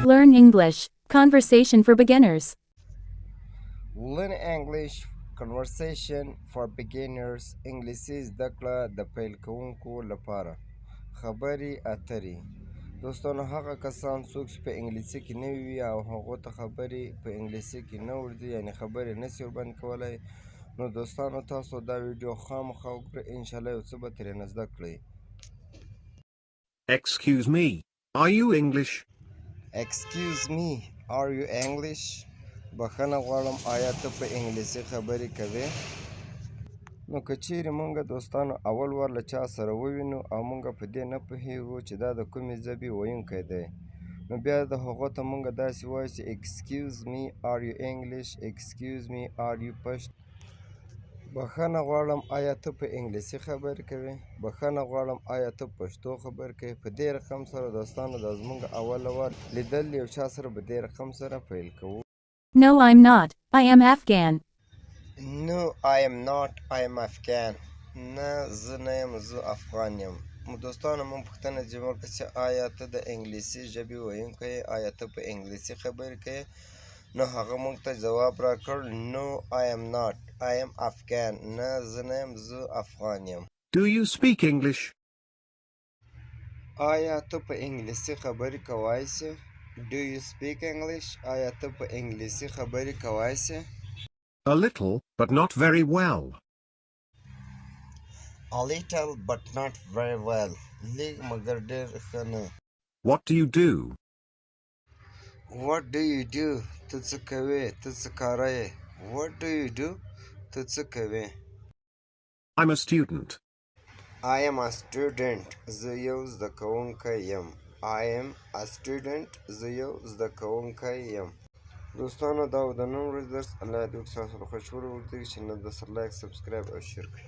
Learn English. Conversation for beginners. Learn English conversation for beginners انګلیسي زده کړه د پیل کوونکو لپاره خبرې اترې دوستانو هغه کسان څوک چې په انګلیسي کې نوي وي او هغو ته خبرې په انګلیسي کې نه ورځي یعنې خبرې نشي ورباندې کولی نو دوستانو تاسو دا ویډیو خامخا وګورئ انشاءالله یو څه به ترېنه زده کړئ. Excuse me, are you English? Excuse me, are you English? بخښنه غواړم آیا ته په انګلیسي خبرې کوې؟ نو که چیرې مونږ دوستانو اول وار له چا سره ووینو او مونږ په دې نه پوهیږو چې دا د کومې ژبې ویونکی دی نو بیا د هغو ته مونږ داسې وایو چې excuse me, are you English? Excuse me, are you Pashto? بخښنه غواړم آیا ته په انګلیسي خبرې کوې؟ بخښنه غواړم آیا ته پښتو خبرې کوې؟ په دې رقم سره دوستانو دا زموږ اوله وار لیدل یو چا سره په دې رقم سره پیل کوو. No, I'm not. I am Afghan. No, I am not. I am Afghan. نه زه نه یم زه افغان یم. دوستانو مونږ پوښتنه ځینې وکړه چې آیا ته د انګلیسي ژبې ویونکی یې؟ آیا ته په انګلیسي خبرې کوې؟ نو هغه مونږ ته جواب راکړ No, I am not. I am Afghan. نه زه نه یم زه افغان یم. Do you speak English? آیا ته په انګلیسي خبرې کولی سې؟ Do you speak English? آیا ته په انګلیسي خبرې کولی سې؟ A little, but not very well. A little but not very well. لږ مګر ډېر ښه نه. What do you do? What do you do? ته څه کوې؟ ته څه کاره یې؟ What do you do? ته څه کوې؟ I'm a student. I am a student. زه یو زده کوونکی یم. I am a student. زه یو زده کوونکی یم. دوستانو دا و د نن ورځې درس الله دې وکړي ستاسو له خوښ وړ وګرځوي چې نه د سره لایک سبسکرایب او شیر کړئ.